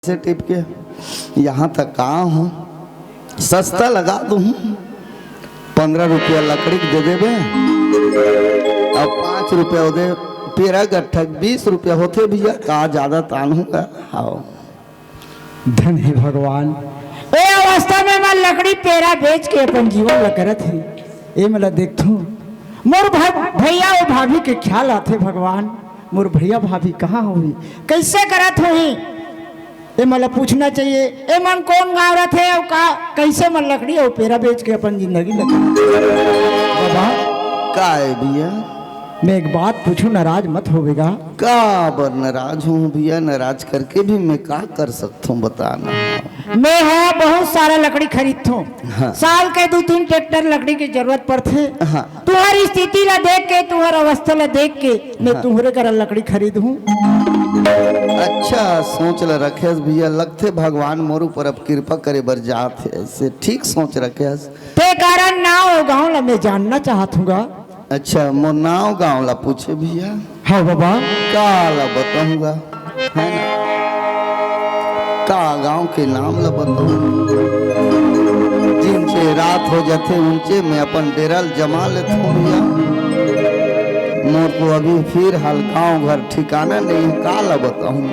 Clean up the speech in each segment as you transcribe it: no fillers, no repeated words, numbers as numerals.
से टिप के यहाँ तक कहाँ हूँ, सस्ता लगा दूँ। 15 रुपया लकड़ी दे देवे और 5 रुपया दे पेरा गट्ठा 20 रुपया होते भैया कहा ज्यादा तान होगा। आओ धन है भगवान। ए अवस्था में मैं लकड़ी पेरा बेच के अपन जीवन करत ही। ए मला देखथू मोर भैया और भाभी के ख्याल आते भगवान। मोर भैया भाभी कहाँ हुई, कैसे करत हुई, ए मला पूछना चाहिए। ए मन कौन गाँव रहे थे और का कैसे मन लकड़ी और पेरा बेच के अपन जिंदगी लगा। बाबा का है भैया, मैं एक बात पूछूं, नाराज मत होवेगा? का बर नाराज हूँ भैया, नाराज करके भी मैं का कर सकता हूँ बताना। मैं है बहुत सारा लकड़ी खरीदता हूँ। हाँ। साल के 2-3 ट्रैक्टर लकड़ी की जरूरत पड़ते। हाँ। तुम्हारी स्थिति ला देख के, तुम्हारी अवस्था ला देख के मैं तुम्हारे घर लकड़ी खरीद हूँ। अच्छा सोच ल रखे भैया, लगते भगवान मोर ऊपर अब कृपा करे बर जात है, ऐसे ठीक सोच रखे ते कारण नाव गाँव ला मैं जानना चाहत हूँगा। अच्छा मोर नाव गाँव ला पूछे भैया। हाँ बाबा का ला बताऊंगा है ना, का गांव के नाम ला बताऊंगा। जिनसे रात हो जाते उनसे मैं अपन डेरा जमा लेता हूँ भैया। मोर को अभी फिर हाल गाँव घर ठिकाना नहीं, का ला बताऊँ।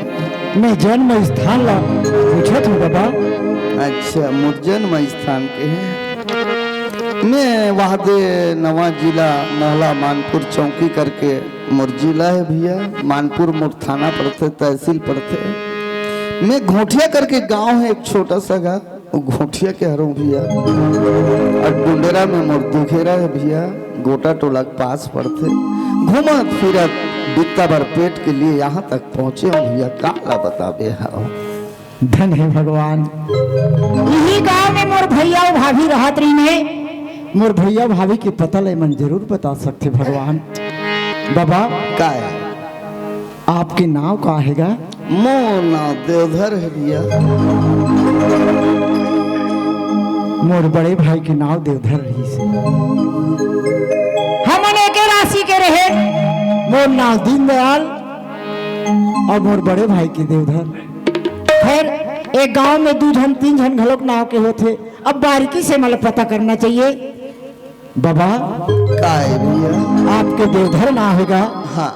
मैं जन्म स्थान ला पूछत हूँ बाबा। अच्छा मोर जन्म स्थान के है, मैं वाहदे नवा जिला मोहला मानपुर चौकी करके मोर जिला है भैया। मानपुर मोर थाना पड़ते, तहसील पड़ते। मैं घोटिया करके गांव है एक छोटा सा गाँव, घोटिया के हरों भैया। और डुंडेरा में मोर दुखेरा है भैया, गोटा टोला के पास पड़ते। घूमत फिरत बित्ता भर पेट के लिए यहाँ तक पहुँचे हूँ भैया, काला बताबे। हाँ धन है भगवान। यही गाँव में मोर भैया और भाभी रहत रही है। मोर भैया भाभी के पता ले मन जरूर बता सकते भगवान। बाबा का है आपके नाव का हैगा? मोर नाव देवधर है भैया। मोर बड़े भाई के नाव देवधर रही से। हमने के राशि के रहे, मोर नाव दीनदयाल और मोर बड़े भाई के देवधर। खैर एक गांव में 2 जन 3 जन घलोक नाव के होते। अब बारीकी से मतलब पता करना चाहिए। बाबा का है भैया, आपके देवधर ना होगा? हाँ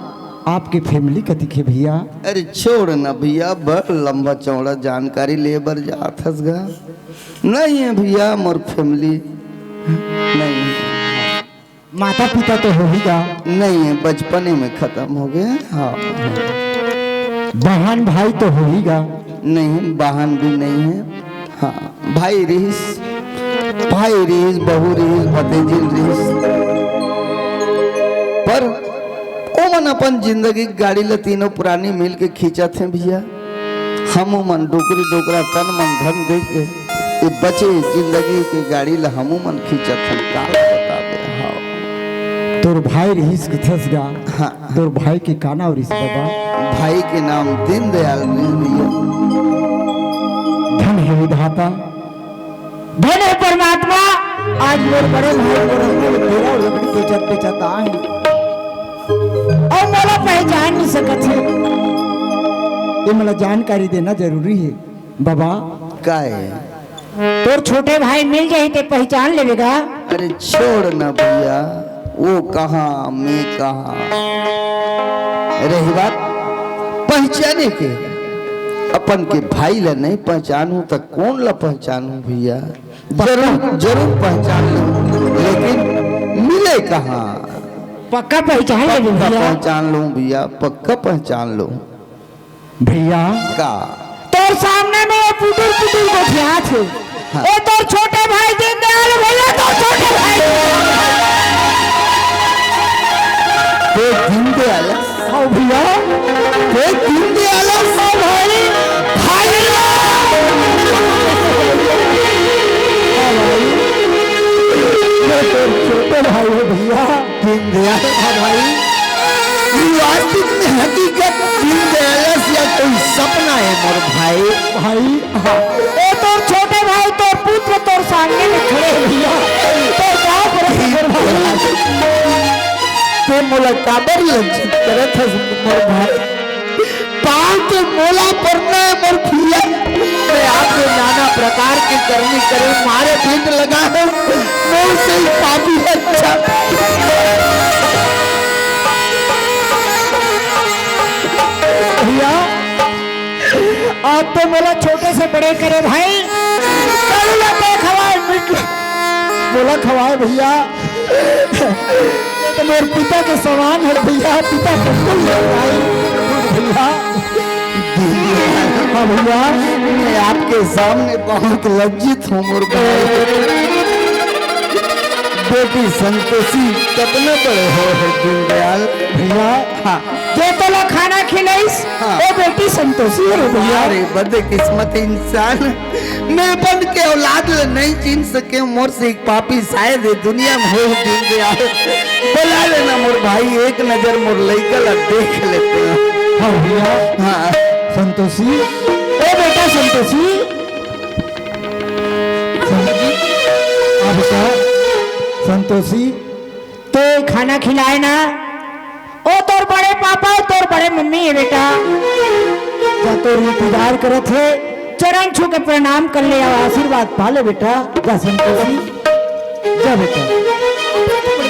आपके फैमिली कति के भैया? अरे छोड़ ना भैया, बड़ लंबा चौड़ा जानकारी ले बर जात हसगा। नहीं है भैया मोर फैमिली नहीं है। माता पिता तो होगा? नहीं है, बचपने में खत्म हो गए। हाँ बहन भाई तो होगा? नहीं बहन भी नहीं है। हाँ भाई रहीस, बहू रहीस, भतीजी रहीस। पर ओ मन अपन जिंदगी गाड़ी ला तीनों पुरानी मिल के खींचा थे भैया। हम मन डोकरी डोकरा तन मन धन दे के ये बचे जिंदगी की गाड़ी ला हम मन खींचा थे। का बताबे। हाँ तोर भाई रहीस किथस गा? हाँ तोर भाई के काना और बाबा? भाई के नाम दीनदयाल भैया। धन है विधाता, धन है परमात्मा। आज मोर बड़े भाई तेरा लकड़ी बेचत बेचत आए और मोला पहचान नहीं सकत है। ये मला जानकारी देना जरूरी है बाबा। का है तोर छोटे भाई मिल जाए तो पहचान लेगा? अरे छोड़ ना भैया, वो कहाँ मैं कहाँ। रही बात पहचाने के, अपन के भाई ला नहीं पहचानू तो कौन ला पहचानू भैया। जरूर जरूर पहचान लूं, लेकिन मिले कहाँ। पक्का पहचान ले पक्का भैया? पहचान लूं भैया, पक्का पहचान लूं। भैया का तोर सामने में ये पुतुल पुतुल को ध्यान थे। हाँ। ए तोर छोटे भाई दीनदयाल भैया, तोर छोटे भाई तो दीनदयाल। हाँ भैया तो दीनदयाल हाँ भाई भाई तोर छोटे भाई हो भैया। दीनदयाल भाई। वास्तविक में हकीकत दीनदयाल या कोई सपना है मोर भाई। भाई हाँ। ए तोर छोटे भाई तोर पुत्र तोर सामने में खड़े हैं भैया। तोर गाँव पर ते मोला काबर लज्जित करत हस मोर भाई। पाँव के मोला पड़ना है मोर भैया। मैं आपको नाना प्रकार की करनी करे मारे भीट लगा है मोर से ही पापी अच्छा। भैया आप तो बोला छोटे से बड़े करे भाई, खवाए बोला खवाए भैया। तो मेरे पिता के समान है भैया, पिता बिल्कुल भाई भैया। हाँ भैया, मैं आपके सामने बहुत लज्जित हूँ मोर भाई। बेटी संतोषी कितने बड़े हो दीनदयाल भैया। हाँ जो तो लोग खाना खिलाइस हाँ। वो बेटी संतोषी है भैया। अरे बदकिस्मत इंसान, मैं बन के औलाद ले नहीं चिन सके मोर से एक पापी शायद है दुनिया में हो दीनदयाल। बुला लेना मोर भाई, एक नजर मोर लइका ला देख लेते हैं। हाँ भैया। हाँ संतोषी, ओ बेटा संतोषी, हाँ बेटा संतोषी, तो खाना खिलाए ना। ओ तोर बड़े पापा तोर बड़े मम्मी है बेटा, जा तोर इंतजार करत है, चरण छू के प्रणाम कर ले और आशीर्वाद पा ले बेटा। जा संतोषी, जा बेटा।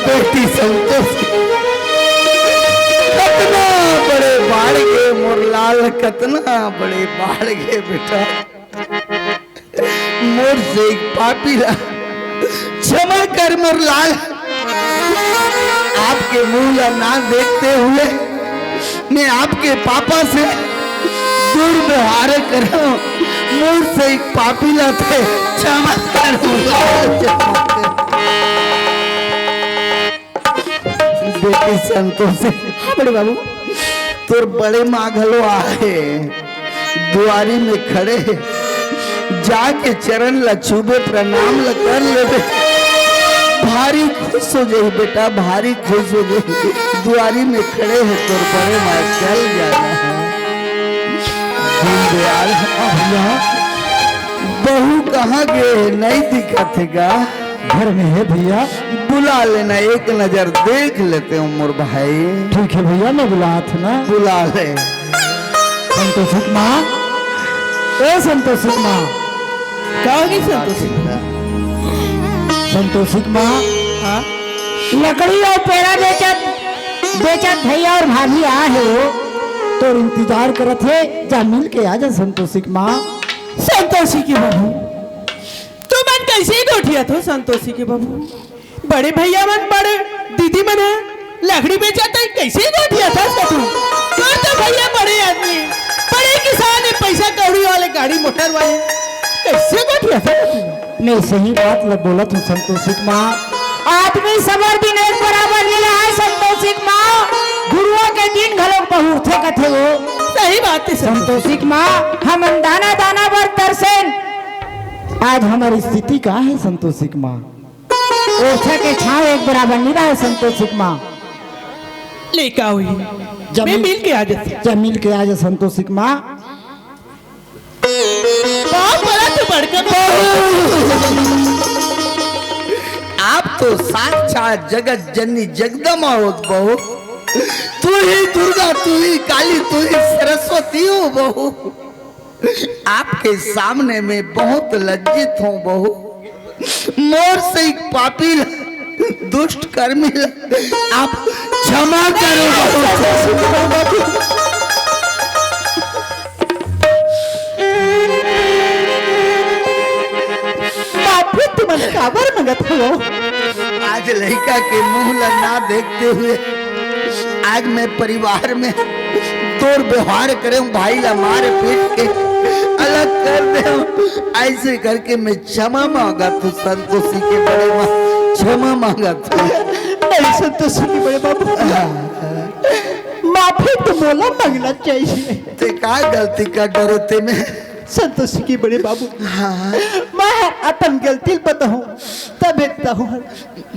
बेटी संतोषी कितना बड़े बाढ़ गए मोर लाल, कितना बड़े बाढ़ गए बेटा। मोर से एक पापी ला क्षमा कर मोर लाल। आपके मुंह या ना देखते हुए मैं आपके पापा से दुर्व्यवहार कर रहा हूं। मुंह से एक पापी ला थे, क्षमा कर मोर लाल, क्षमा कर। बेटी संतोषी, हाँ बड़े बाबू। तोर बड़े माघलो आए दुआरी में खड़े, जाके चरण ला छूबे प्रणाम ला कर लेबे, भारी खुश हो जाए बेटा, भारी खुश हो जाए। दुआरी में खड़े हैं तोर बड़े माँ, चल जाना है दीनदयाल। भैया बहू कहाँ गए नहीं दिखा थेगा, घर में है भैया। बुला लेना, एक नजर देख लेते हैं मोर भाई। ठीक है भैया, मैं बुला था ना। बुला ले संतोषी माँ, ए संतोषी माँ, कहोगी संतोषी? संतोषी माँ, हाँ लकड़ी और पेड़ा बेचत भैया और भाभी आ है तो इंतजार करत है, जा मिल के आ जा संतोषी माँ। संतोषी की बहू, तू मन कैसे ही गोठिया थो संतोषी की बहू? बड़े भैया मन बड़े दीदी मन है लकड़ी बेचा था, कैसे ही गोठिया था तू? तो भैया बड़े आदमी, बड़े किसान है, पैसा कौड़ी वाले, गाड़ी मोटर वाले, कैसे गोठिया था तू? मैं सही बात बोला तू संतोषी माँ। आदमी सबर दिन एक बराबर मिला है संतोषी माँ। गुरुओं के दिन घलों बहुत थे कथे वो। सही बात है संतोषी माँ, हम दाना दाना बर तरसेन। आज हमारी स्थिति कहाँ है संतोषी माँ? ओछा के छाव एक बराबर नहीं रहा है संतोषी माँ। लेका हुई मैं मिल के आ जाती। जब मिल के आ जा संतोषी माँ। बहुत बड़ा तो बड़का आप तो साक्षात जगत जननी जगदम्बा हो बहू। तू ही दुर्गा, तू ही काली, तू ही सरस्वती हो बहू। आपके सामने में बहुत लज्जित हूँ बहू। मोर से एक पापी दुष्ट कर्मी आप क्षमा करो बहू। खबर मंगत हो। आज लड़का के मुंह ना देखते हुए आज मैं परिवार में दुर्व्यवहार करे, भाई ला मारे पीट के अलग कर दे, ऐसे करके मैं क्षमा मांगा तू संतोषी के बड़े माँ, क्षमा मांगा तू। संतोषी के बड़े बाबू, माफी तो बोला मांगना चाहिए। ते का गलती का डरो ते में संतोषी की बड़े बाबू। हाँ मैं अपन गलती बताऊं तब देखता हूँ।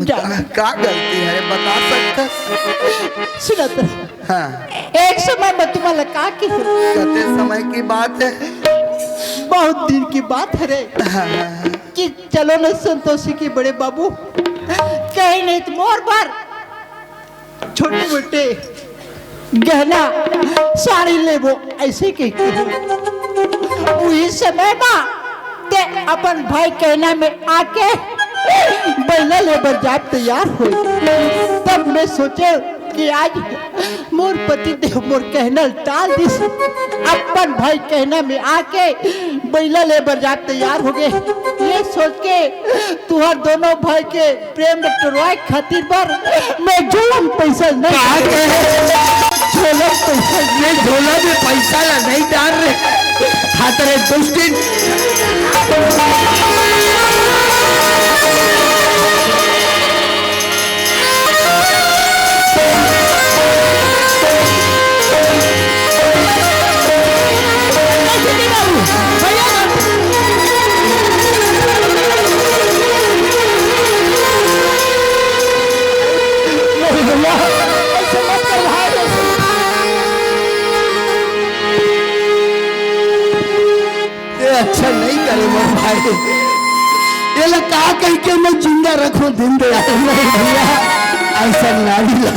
का गलती है बता सकता? सुना तो हाँ एक समय में तुम्हारा का की कितने समय की बात है? बहुत दिन की बात है रे। हाँ। कि चलो ना संतोषी की बड़े बाबू, कहीं नहीं तो मोर बार छोटे मोटे गहना साड़ी लेबो ऐसे कहती है। वही समय बा ते अपन भाई कहना में आके बैला लेबर जाप तैयार हो। तब मैं सोचे कि आज मोर पति देव मोर कहना टाल दिस। अपन भाई कहना में आके बैला लेबर जाप तैयार हो गए। ये सोच के तुहार दोनों भाई के प्रेम टरवाए खातिर पर मैं झोलम पैसा नहीं झोलम पैसा ये झोला में पैसा ला नहीं डाल रहे खातर दुष्टिन अच्छा नहीं करे मोर भाई। ये लोग कहा कह के मैं जिंदा रखूं दिन दे भैया ऐसा नारी ला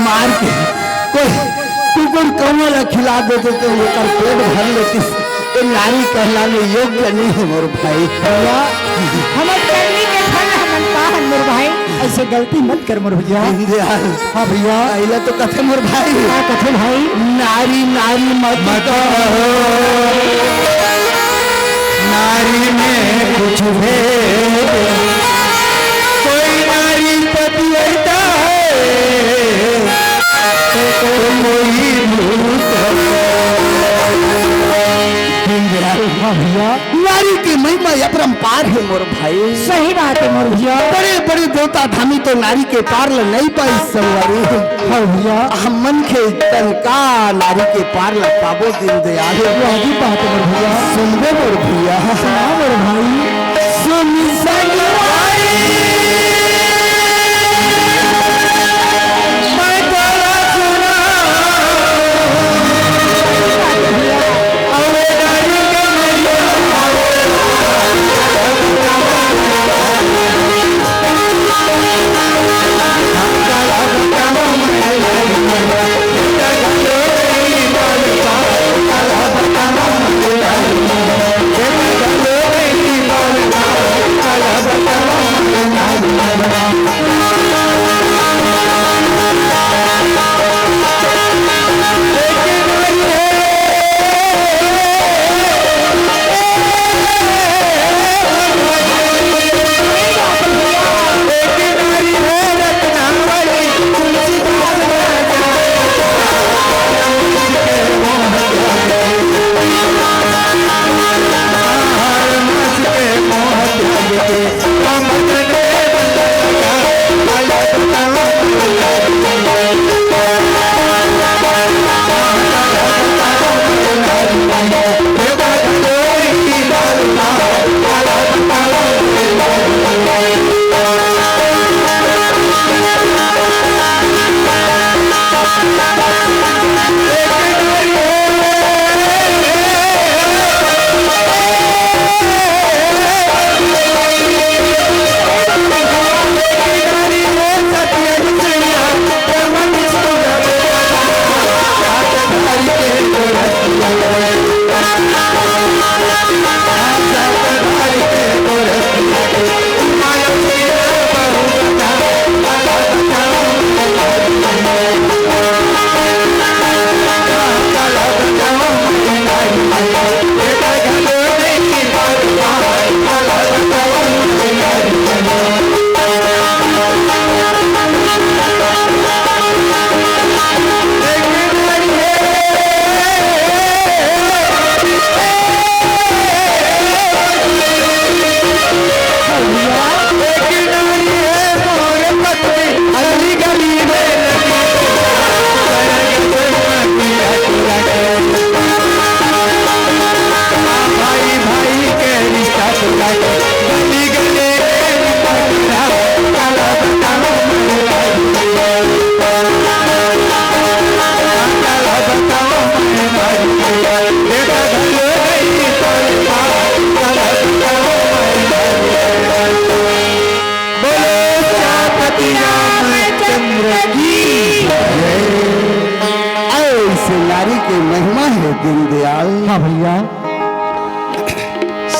मार के कोई कुकुर कौवा खिला देते तो वो कर पेट भर लेती। ये नारी कहलाने योग्य नहीं है मोर भाई। भैया हमर करनी के फल हमन पाहन मोर भाई ऐसे गलती मत कर मोर भैया। हाँ भैया अइला तो कथे मोर भाई हाँ कथे भाई नारी नारी मत नारी में कुछ भेद कोई नारी पतिव्रता है तो कोई भैया नारी की महिमा अपरंपार है मोर भाई। सही बात है मोर भैया। बड़े बड़े देवता धामी तो नारी के पार ल नहीं पाई सवारी। हाँ भैया हम मन के तनका नारी के पार ल पाबो दिन दयाल यही बात है मोर भैया। सुनबे मोर भैया सुना मोर भाई सुन संगवारी मैं तोरा सुना अवे नारी के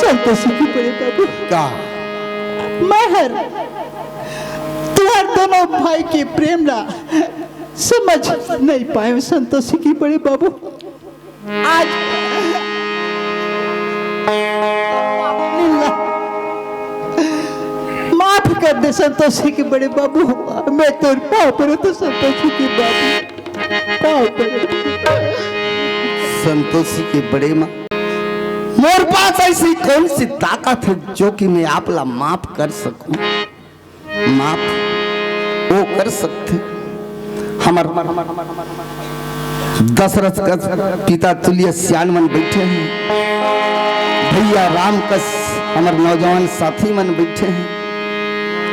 संतोषी के बड़े बाबू का महर तुम्हार दोनों भाई के प्रेम ला समझ नहीं पाए संतोषी के बड़े बाबू। आज माफ कर दे संतोषी के बड़े बाबू, मैं तो पाँव पर तो संतोषी के बाबू पाँव पर। संतोषी के बड़े माँ, मोर पास ऐसी कौन सी ताकत है जो कि मैं आप ला माफ कर सकूं? माफ वो कर सकते हमर दशरथ का पिता तुल्य सियान मन बैठे हैं, भैया राम कस हमार नौजवान साथी मन बैठे हैं,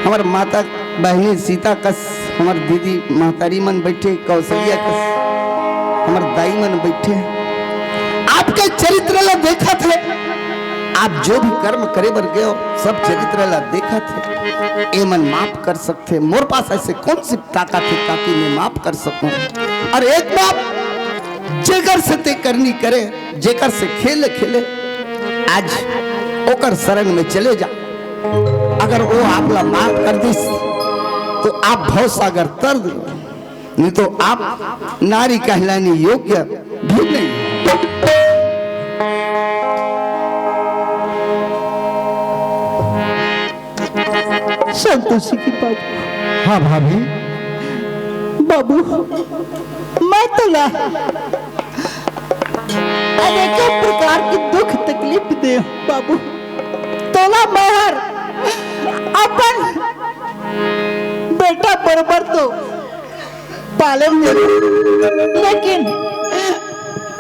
हमार माता बहनी सीता कस हमार दीदी महतारी मन बैठे, कौशल्या कस हमार दाई मन बैठे हैं। आपके चरित्र ला देखा थे, आप जो भी कर्म करे बर गए हो सब चरित्र ला देखा थे, ए मन माफ कर सकते। मोर पास ऐसे कौन सी ताकत है ताकि मैं माफ कर सकूं? और एक बात जेकर से ते करनी करे, जेकर से खेले खेले, आज ओकर शरण में चले जा। अगर वो आप ला माफ कर दिस तो आप भव सागर तर दो, नहीं तो आप नारी कहलाने योग्य भी नहीं। संतोषी की बाबू। हाँ भाभी। बाबू मैं तो ला अनेकों प्रकार की दुख तकलीफ दे बाबू, तोला महर अपन बेटा बराबर तो पाले में, लेकिन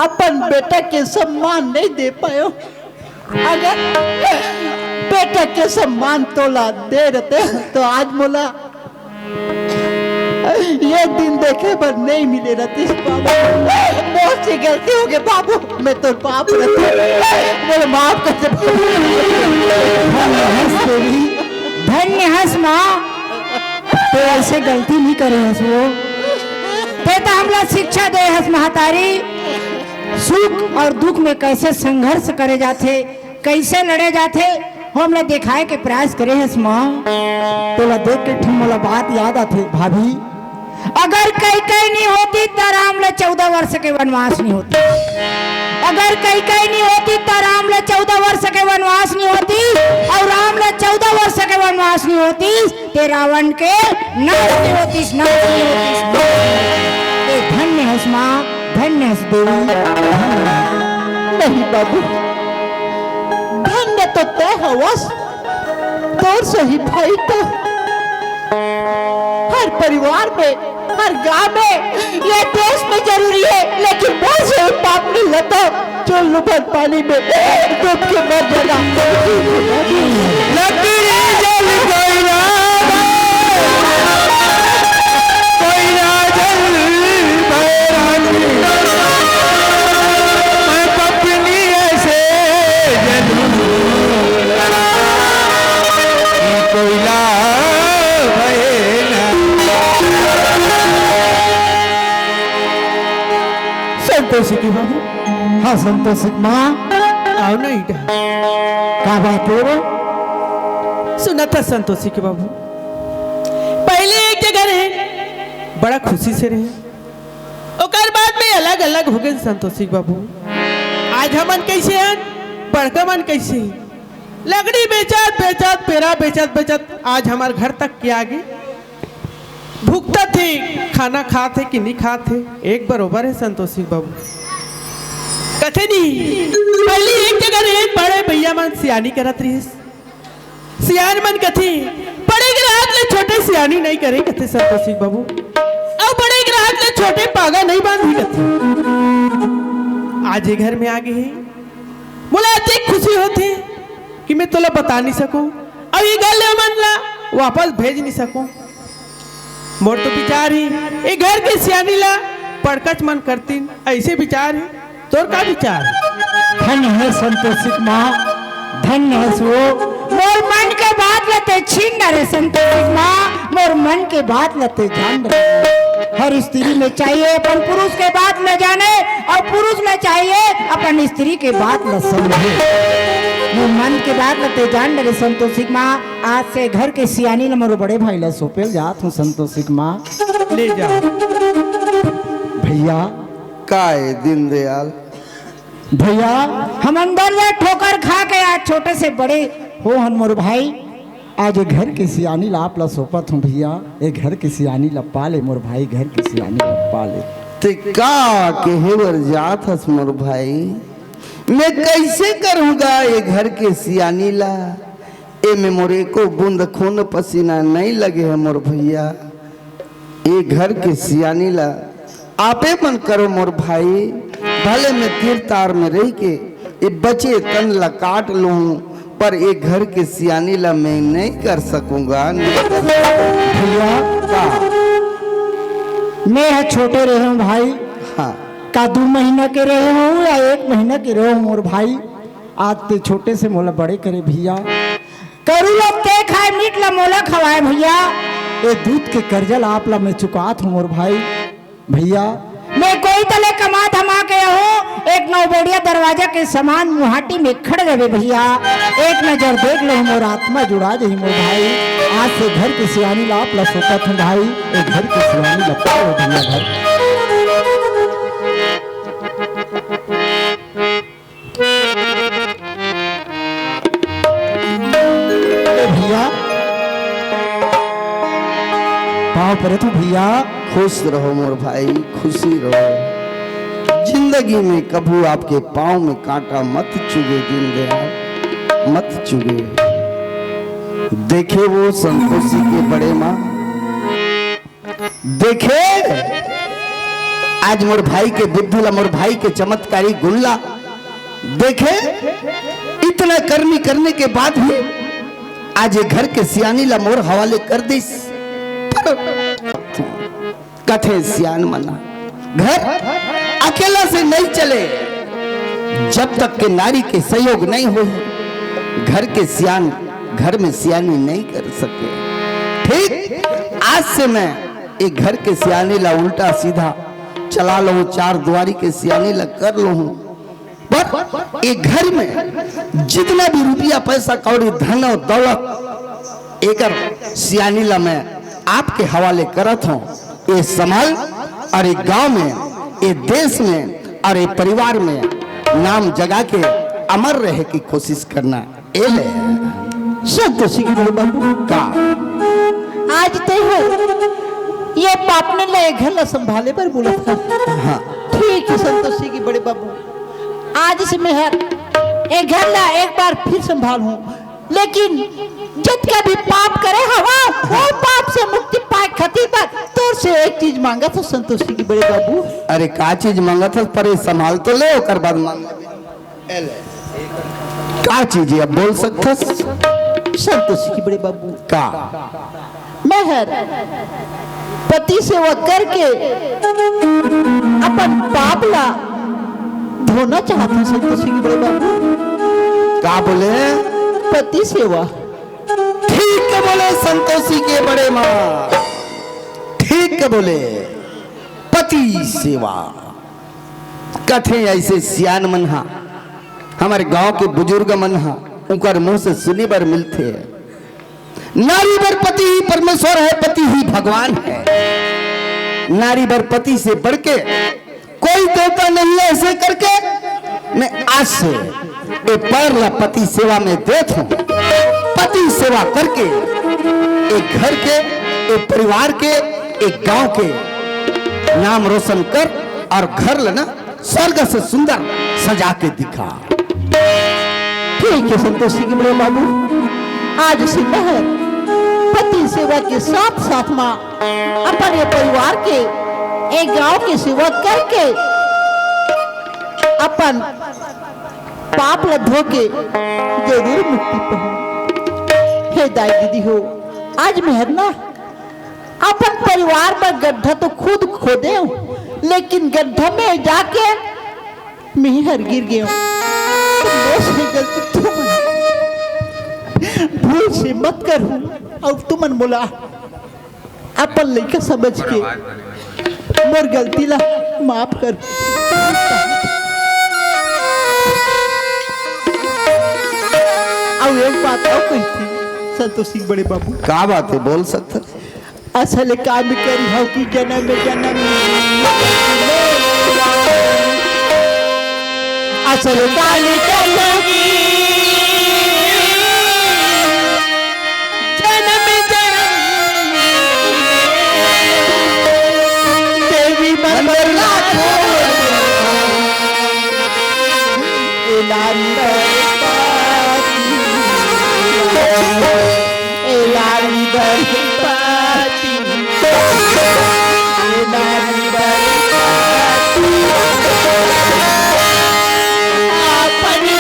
अपन बेटा के सम्मान नहीं दे पायो। अगर बेटा के सम्मान तोला दे रहते तो आज मोला ये दिन देखे पर नहीं मिले रहती। बहुत सी गलती हो गई बाबू, मैं तो पाप रहती, मुझे माफ कर दे। धन्य हंस माँ, तो ऐसे गलती नहीं करे हंस वो ते तो हमला शिक्षा दे हंस महतारी, सुख और दुख में कैसे संघर्ष करे जाते, कैसे लड़े जाते हमने दिखाए के प्रयास करे हंस माँ। तोला देख के ठुमला बात याद आते भाभी, अगर कई कई नहीं होती तो राम ले 14 वर्ष के वनवास नहीं होती, अगर कई कई नहीं होती तो राम ले 14 वर्ष के वनवास नहीं होती, और राम ले 14 वर्ष के वनवास नहीं होती ते रावण के नाश नहीं होती, नाश नहीं होती। धन्य हंस माँ, धन्य हंस देवी। नहीं बाबू, धन्य तो तय हवस तोर सही भाई, तो हर परिवार में, हर गांव में, ये देश में जरूरी है, लेकिन बहुत से पाप नहीं लता जो लुभन पानी में डूब के मर जाना। संतोषी की बाबू। हाँ संतोषी माँ, आओ ना इटा। क्या बात हो? सुना था संतोषी के बाबू, पहले एक जगह रहे, बड़ा खुशी से रहे, ओकर बाद में अलग अलग हो गए संतोषी के बाबू। आज हमन कैसे हैं, बड़का मन कैसे, लकड़ी बेचत बेचत, पेरा बेचत बेचत आज हमारे घर तक के आगे भूखता थे, खाना खाते कि नहीं खाते एक बरोबर है संतोषी बाबू। कथे नहीं, पहले एक जगह रहे, बड़े भैया मन सियानी करत रही, सियान मन कथे बड़े ग्राहक ले छोटे सियानी नहीं करे कथे संतोषी बाबू, और बड़े ग्राहक ले छोटे पागा नहीं बांधी कथे। आज ये घर में आ गए हैं, बोला इतनी खुशी होती कि मैं तोला बता नहीं सकूं, अब ये गल मन ला वापस भेज नहीं सकूं। मोर तो विचार ही ये घर के सियानी ला पड़कच मन करती, ऐसे विचार है, तोर का विचार? धन्य है संतोषी माँ, धन्य है वो, मोर मन के बात लेते छीन रहे संतोषी माँ, मोर मन के बात लेते जान रहे। हर स्त्री में चाहिए अपन पुरुष के बात न जाने और पुरुष में चाहिए अपन स्त्री के बात न समझे। ये मन के बात न ते जान लगे संतोषिक माँ। आज से घर के सियानी न मोरो बड़े भाई ला सोपेल जात हूँ संतोषिक माँ। ले जा भैया काय दिन दयाल भैया हम अंदर जा ठोकर खा के आज छोटे से बड़े हो हन मोर भाई। आज ये घर की सियानी ला आप ला सोपत हूँ भैया। ये घर की सियानी ला पाले मोर भाई, घर की सियानी ला पाले। ते का के हेवर जात हस मोर भाई, मैं कैसे करूँगा ये घर के सियानी ला। ए में मोरे को बूंद खून पसीना नहीं लगे है मोर भैया। ये घर के सियानी ला आपे मन करो मोर भाई। भले मैं तीर तार में रह के ये बचे तन ला काट लूँ, पर ये घर के सियानी ला मैं नहीं कर सकूंगा। भैया का मैं है छोटे रहे हूँ भाई। हाँ का 2 महीना के रहे हूँ या 1 महीना के रहे हूँ मोर भाई। आज ते छोटे से मोला बड़े करे भैया। करू लोग ते खाए मीट ला मोला खवाए भैया। ये दूध के कर्जल आप ला मैं चुकात हूँ मोर भाई। भैया मैं कोई तले कमा धमा के हो एक नौबेड़िया दरवाजा के समान मुहाटी में खड़ गए भैया। एक नजर देख लो मोर आत्मा जुड़ा दे मोर भाई। आज से घर की सियानी ला आप ला सोचत हूँ भाई। एक घर की सियानी ला पाओ भैया घर। भैया पाँव पर तो भैया। खुश रहो मोर भाई, खुशी रहो। जिंदगी में कभी आपके पाँव में कांटा मत चुगे दिन दयाल, मत चुगे। देखे वो संतोषी के बड़े माँ, देखे आज मोर भाई के बुद्धि ला, मोर भाई के चमत्कारी गुल्ला देखे। इतना करनी करने के बाद भी आज ये घर के सियानी ला मोर हवाले कर दिस। कथे सियान मना घर अकेला से नहीं चले। जब तक के नारी के सहयोग नहीं हो, घर के सियान घर में सियानी नहीं कर सके। ठीक आज से मैं एक घर के सियानी ला उल्टा सीधा चला लो, 4 द्वारी के सियानी ला कर लो हूं। पर एक घर में जितना भी रुपया पैसा कौड़ी धन और दौलत एकर सियानी ला मैं आपके हवाले करत हूँ। ये संभाल और एक गांव में, ये देश में और ये परिवार में नाम जगा के अमर रहे की कोशिश करना। ए ले संतोषी की बड़े बाबू का आज ते हो ये बाप ने ले घर ला संभाले पर बोला था। हाँ ठीक है संतोषी की बड़े बाबू। आज से मैं एक घर ला एक बार फिर संभाल हूँ, लेकिन जब का भी पाप करे हवा वो पाप से मुक्ति पाए खातिर पर तोर से एक चीज मांगा था संतोषी की बड़े बाबू। अरे का चीज मांगा था, पर ये संभाल तो ले ओकर बाद मांग ले। का चीज है अब बोल सकता संतोषी की बड़े बाबू का मैं पति सेवा करके अपन पाप ला धोना चाहता हूँ संतोषी की बड़े बाबू। का बोले? पति सेवा। ठीक है बोले संतोषी के बड़े माँ, ठीक है बोले पति सेवा। कथे ऐसे सियान मन हा हमारे गांव के बुजुर्ग मन हा उनकर मुंह से सुनी बर मिलते हैं। नारी बर पति ही परमेश्वर है, पति ही भगवान है। नारी बर पति से बढ़ के कोई देवता नहीं है। ऐसे करके मैं आज से ये पैर ला पति सेवा में देता हूँ। पति सेवा करके एक घर के, एक परिवार के, एक गांव के नाम रोशन कर और घर लेना स्वर्ग से सुंदर सजा के दिखा। ठीक है संतोषी के बड़े बाबू। आज से मैं पति सेवा के साथ साथ माँ अपने परिवार के एक गांव की सेवा करके अपन पाप ला धो के जरूर मुक्ति पाऊं। हे दाई दीदी हो, आज मैं ना अपन परिवार में गड्ढा तो खुद खोदे हूँ, लेकिन गड्ढा में जाके मैं हर गिर गया हूँ। भूल से मत करूं और तुमन बोला अपन लड़का समझ के मोर गलती ला माफ कर। अब एक बात और कहती संतोषी बड़े बाबू, का बात है बोल सकते? असल काम करी हो कि जन्म जन्म असल काम करी जन्म जन्म देवी मंगला लारी बरपाती लारी बरपाती अपनी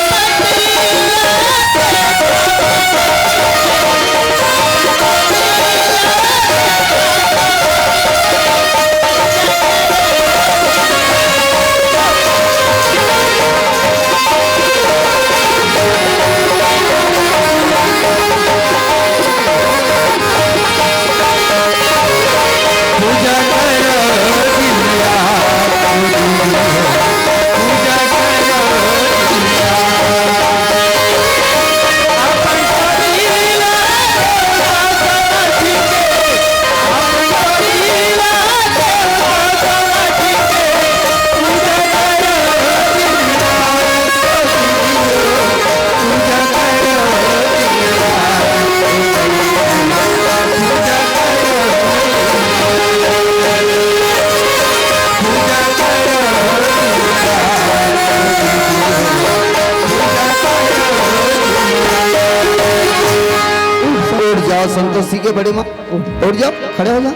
संतोषी के बड़े माँ उठ जाओ, खड़े हो जाओ।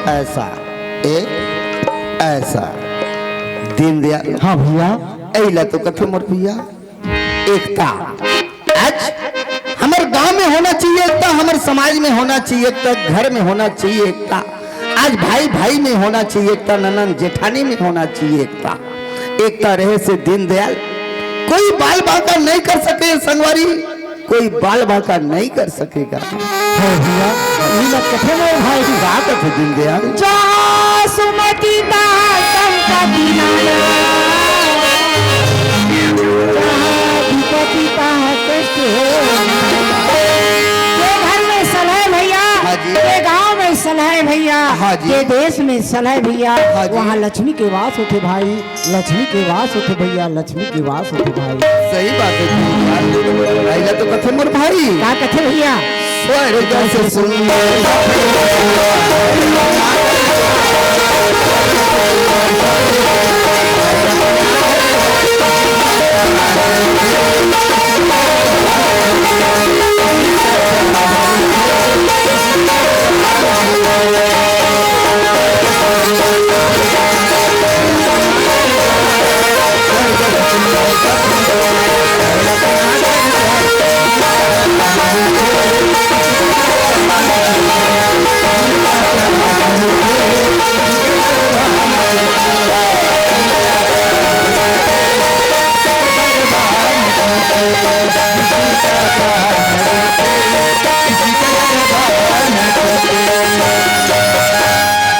ऐसा एक ऐसा दीनदयाल। हाँ भैया। ऐला तो कथे मोर भैया एकता आज हमारे गांव में होना चाहिए एकता, हमारे समाज में होना चाहिए एकता, घर में होना चाहिए एकता, आज भाई भाई में होना चाहिए एकता, ननन जेठानी में होना चाहिए एकता। एकता रहे से दीनदयाल कोई बाल बांका नहीं कर सके, संगवारी कोई बाल बांका नहीं कर सकेगा। भैया कथे में भाई बात है दीनदयाल। सुमति कष्ट घर में सलह भैया, ये गांव में सलह भैया, ये देश में सलह भैया, वहाँ लक्ष्मी के वास होते भाई, लक्ष्मी के वास होते भैया, लक्ष्मी के वास होते भाई। सही बात है तो कथे मोर भाई। क्या कथे भैया? स्वर्ग से सुंदर